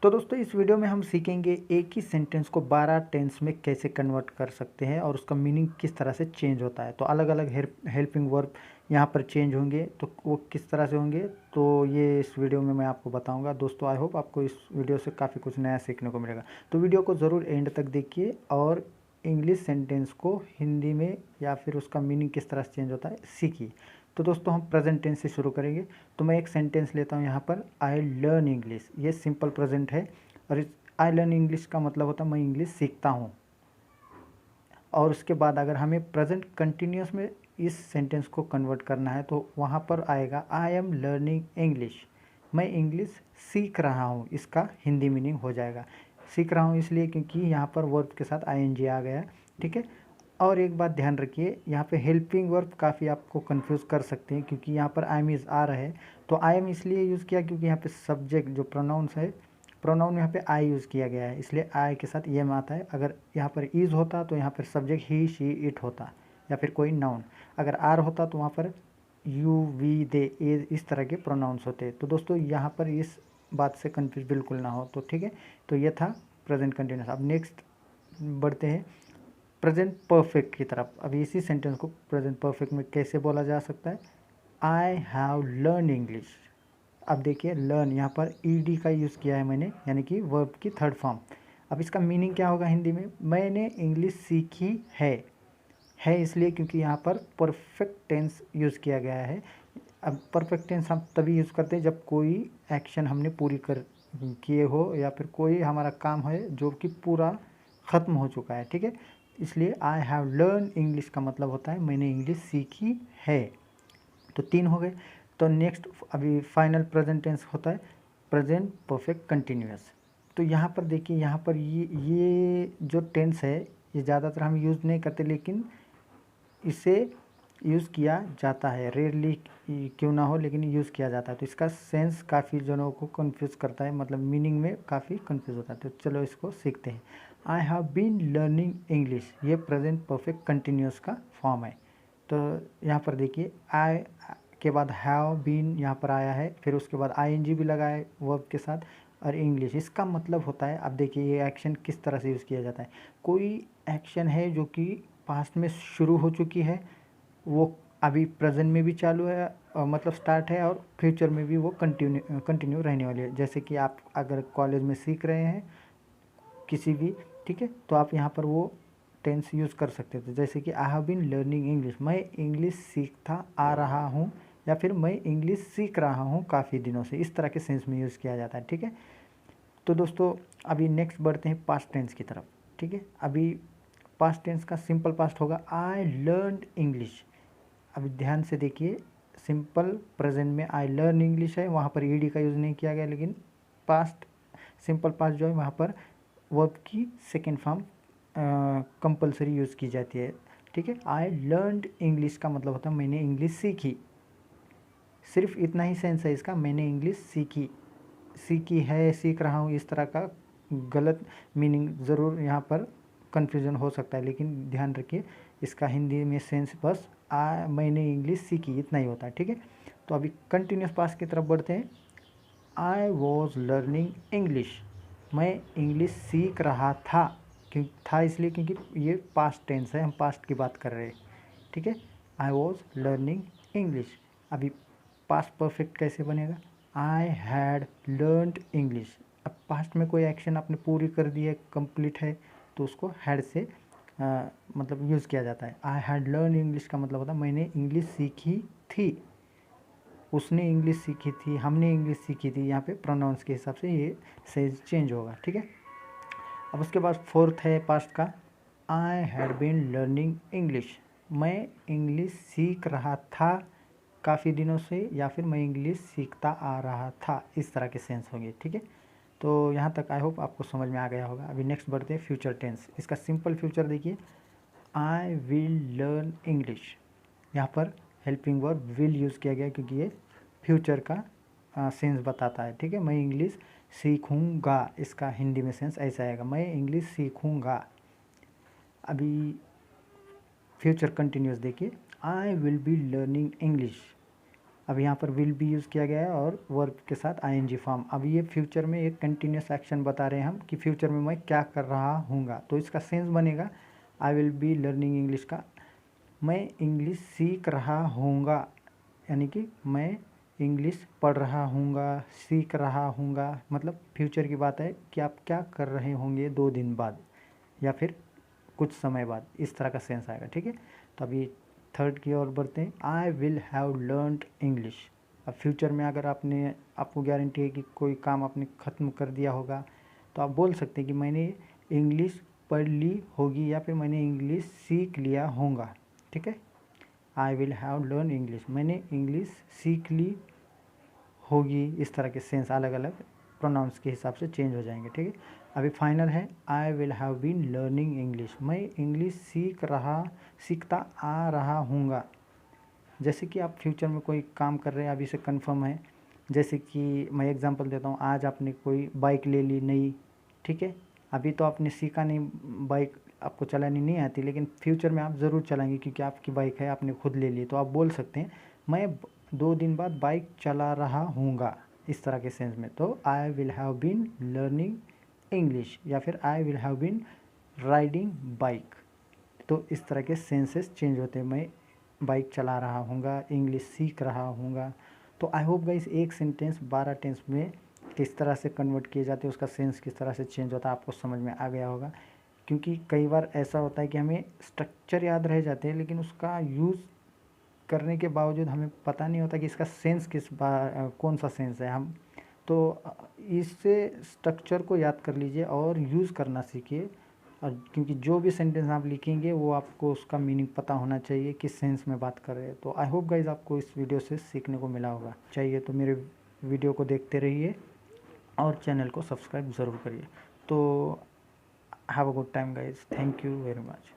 तो दोस्तों इस वीडियो में हम सीखेंगे एक ही सेंटेंस को 12 टेंस में कैसे कन्वर्ट कर सकते हैं और उसका मीनिंग किस तरह से चेंज होता है। तो अलग अलग हेल्पिंग वर्ब यहाँ पर चेंज होंगे, तो वो किस तरह से होंगे तो ये इस वीडियो में मैं आपको बताऊंगा। दोस्तों आई होप आपको इस वीडियो से काफ़ी कुछ नया सीखने को मिलेगा। तो वीडियो को ज़रूर एंड तक देखिए और इंग्लिश सेंटेंस को हिंदी में या फिर उसका मीनिंग किस तरह से चेंज होता है सीखिए। तो दोस्तों हम प्रेजेंट टेंस से शुरू करेंगे। तो मैं एक सेंटेंस लेता हूँ यहाँ पर, आई लर्न इंग्लिश। ये सिंपल प्रेजेंट है और इस आई लर्न इंग्लिश का मतलब होता है मैं इंग्लिश सीखता हूँ। और उसके बाद अगर हमें प्रेजेंट कंटिन्यूस में इस सेंटेंस को कन्वर्ट करना है तो वहाँ पर आएगा आई एम लर्निंग इंग्लिश। मैं इंग्लिश सीख रहा हूँ, इसका हिंदी मीनिंग हो जाएगा। सीख रहा हूँ इसलिए क्योंकि यहाँ पर वर्ब के साथ आईएनजी आ गया, ठीक है। और एक बात ध्यान रखिए, यहाँ पे हेल्पिंग वर्ब काफ़ी आपको कंफ्यूज कर सकते हैं क्योंकि यहाँ पर आई एम इज़ आ रहा है। तो आई एम इसलिए यूज़ किया क्योंकि यहाँ पे सब्जेक्ट जो प्रोनाउंस है, प्रोनाउन यहाँ पे आई यूज़ किया गया है, इसलिए आई के साथ एम आता है। अगर यहाँ पर इज़ होता तो यहाँ पर सब्जेक्ट ही शी इट होता या फिर कोई नाउन। अगर आर होता तो वहाँ पर यू वी दे ए इस तरह के प्रोनाउंस होते। तो दोस्तों यहाँ पर इस बात से कंफ्यूज बिल्कुल ना हो, तो ठीक है। तो ये था प्रेजेंट कंटिन्यूस। अब नेक्स्ट बढ़ते हैं प्रेजेंट परफेक्ट की तरफ। अभी इसी सेंटेंस को प्रेजेंट परफेक्ट में कैसे बोला जा सकता है, आई हैव लर्न इंग्लिश। अब देखिए लर्न यहाँ पर ईडी का यूज़ किया है मैंने, यानी कि वर्ब की थर्ड फॉर्म। अब इसका मीनिंग क्या होगा हिंदी में, मैंने इंग्लिश सीखी है इसलिए क्योंकि यहाँ पर परफेक्ट टेंस यूज़ किया गया है। अब परफेक्ट टेंस हम तभी यूज़ करते हैं जब कोई एक्शन हमने पूरी कर किए हो या फिर कोई हमारा काम है जो कि पूरा ख़त्म हो चुका है, ठीक है। इसलिए आई हैव लर्न इंग्लिश का मतलब होता है मैंने इंग्लिश सीखी है। तो 3 हो गए। तो नेक्स्ट अभी फाइनल प्रेजेंट टेंस होता है प्रेजेंट परफेक्ट कंटिन्यूअस। तो यहाँ पर देखिए, यहाँ पर ये जो टेंस है ये ज़्यादातर हम यूज़ नहीं करते, लेकिन इसे यूज़ किया जाता है। रेयरली क्यों ना हो, लेकिन यूज़ किया जाता है। तो इसका सेंस काफ़ी जनों को कंफ्यूज करता है, मतलब मीनिंग में काफ़ी कंफ्यूज होता है। तो चलो इसको सीखते हैं। I have been learning English, ये प्रेजेंट परफेक्ट कंटिन्यूअस का फॉर्म है। तो यहाँ पर देखिए आई के बाद हैव बीन यहाँ पर आया है, फिर उसके बाद आईएनजी भी लगा है वर्ब के साथ, और इंग्लिश। इसका मतलब होता है, अब देखिए ये एक्शन किस तरह से यूज़ किया जाता है। कोई एक्शन है जो कि पास्ट में शुरू हो चुकी है, वो अभी प्रेजेंट में भी चालू है, मतलब स्टार्ट है, और फ्यूचर में भी वो कंटिन्यू रहने वाली है। जैसे कि आप अगर कॉलेज में सीख रहे हैं किसी भी, ठीक है, तो आप यहाँ पर वो टेंस यूज़ कर सकते थे। जैसे कि I have been learning English, मैं इंग्लिश सीखता आ रहा हूँ, या फिर मैं इंग्लिश सीख रहा हूँ काफ़ी दिनों से। इस तरह के सेंस में यूज़ किया जाता है, ठीक है। तो दोस्तों अभी नेक्स्ट बढ़ते हैं पास्ट टेंस की तरफ, ठीक है। अभी पास्ट टेंस का सिंपल पास्ट होगा आई लर्नड इंग्लिश। अभी ध्यान से देखिए, सिंपल प्रेजेंट में आई लर्न इंग्लिश है, वहाँ पर ईडी का यूज़ नहीं किया गया, लेकिन पास्ट सिंपल पास्ट जो है वहाँ पर वर्ब की सेकेंड फॉर्म कंपलसरी यूज़ की जाती है, ठीक है। आई लर्नड इंग्लिश का मतलब होता है मैंने इंग्लिश सीखी। सिर्फ इतना ही सेंस है इसका, मैंने इंग्लिश सीखी है, सीख रहा हूँ, इस तरह का गलत मीनिंग ज़रूर यहाँ पर कन्फ्यूज़न हो सकता है, लेकिन ध्यान रखिए इसका हिंदी में सेंस बस मैंने इंग्लिश सीखी इतना ही होता है, ठीक है। तो अभी कंटिन्यूस पास्ट की तरफ बढ़ते हैं। आई वॉज लर्निंग इंग्लिश, मैं इंग्लिश सीख रहा था। क्यों था, इसलिए क्योंकि ये पास्ट टेंस है, हम पास्ट की बात कर रहे हैं, ठीक है। I was learning English. अभी पास्ट परफेक्ट कैसे बनेगा, आई हैड लर्नड इंग्लिश। अब पास्ट में कोई एक्शन आपने पूरी कर दी है, कंप्लीट है, तो उसको हैड से मतलब यूज़ किया जाता है। आई हैड लर्न इंग्लिश का मतलब होता है मैंने इंग्लिश सीखी थी, उसने इंग्लिश सीखी थी, हमने इंग्लिश सीखी थी। यहाँ पे प्रोनाउंस के हिसाब से ये सेंस चेंज होगा, ठीक है। अब उसके बाद फोर्थ है पास्ट का, I had been learning English, मैं इंग्लिश सीख रहा था काफ़ी दिनों से, या फिर मैं इंग्लिश सीखता आ रहा था। इस तरह के सेंस होंगे, ठीक है। तो यहाँ तक आई होप आपको समझ में आ गया होगा। अभी नेक्स्ट बढ़ते हैं फ्यूचर टेंस। इसका सिंपल फ्यूचर देखिए, आई विल लर्न इंग्लिश। यहाँ पर हेल्पिंग वर्ब विल यूज़ किया गया क्योंकि ये फ्यूचर का सेंस बताता है, ठीक है। मैं इंग्लिश सीखूँगा, इसका हिंदी में सेंस ऐसा आएगा, मैं इंग्लिश सीखूँगा। अभी फ्यूचर कंटिन्यूस देखिए, I will be learning English, अब यहाँ पर विल बी यूज़ किया गया है और वर्ब के साथ आईएनजी फॉर्म। अब ये फ्यूचर में एक कंटिन्यूस एक्शन बता रहे हैं हम कि फ्यूचर में मैं क्या कर रहा हूँगा, तो इसका सेंस बनेगा I will be learning English का मैं इंग्लिश सीख रहा हूँगा, यानी कि मैं इंग्लिश पढ़ रहा हूँगा, सीख रहा हूँगा, मतलब फ्यूचर की बात है कि आप क्या कर रहे होंगे 2 दिन बाद या फिर कुछ समय बाद, इस तरह का सेंस आएगा। ठीक है, तो अभी थर्ड की ओर बढ़ते हैं। आई विल हैव लर्नड इंग्लिश। अब फ्यूचर में अगर आपको गारंटी है कि कोई काम आपने ख़त्म कर दिया होगा, तो आप बोल सकते हैं कि मैंने इंग्लिश पढ़ ली होगी या फिर मैंने इंग्लिश सीख लिया होगा। ठीक है, I will have learn English, मैंने इंग्लिश सीख ली होगी, इस तरह के सेंस अलग अलग प्रोनाउंस के हिसाब से चेंज हो जाएंगे। ठीक है, अभी फाइनल है I will have been learning English, मैं इंग्लिश सीखता आ रहा हूँगा। जैसे कि आप फ्यूचर में कोई काम कर रहे हैं, अभी से कंफर्म है, जैसे कि मैं एग्जांपल देता हूँ, आज आपने कोई बाइक ले ली नई। ठीक है, अभी तो आपने सीखा नहीं, बाइक आपको चलानी नहीं आती, लेकिन फ्यूचर में आप ज़रूर चलाएंगे क्योंकि आपकी बाइक है, आपने खुद ले ली, तो आप बोल सकते हैं मैं 2 दिन बाद बाइक चला रहा हूँगा, इस तरह के सेंस में। तो I will have been learning English या फिर I will have been riding bike, तो इस तरह के सेंसेस चेंज होते हैं। मैं बाइक चला रहा हूँगा, इंग्लिश सीख रहा हूँगा। तो आई होप गाइस एक सेंटेंस 12 टेंस में किस तरह से कन्वर्ट किए जाते हैं, उसका सेंस किस तरह से चेंज होता है, आपको समझ में आ गया होगा। क्योंकि कई बार ऐसा होता है कि हमें स्ट्रक्चर याद रह जाते हैं, लेकिन उसका यूज़ करने के बावजूद हमें पता नहीं होता कि इसका सेंस कौन सा सेंस है। हम तो इससे स्ट्रक्चर को याद कर लीजिए और यूज़ करना सीखिए, और क्योंकि जो भी सेंटेंस आप लिखेंगे वो आपको उसका मीनिंग पता होना चाहिए, किस सेंस में बात कर रहे हैं। तो आई होप गाइज आपको इस वीडियो से सीखने को मिला होगा। चाहिए तो मेरे वीडियो को देखते रहिए और चैनल को सब्सक्राइब ज़रूर करिए। तो have a good time guys, thank you very much.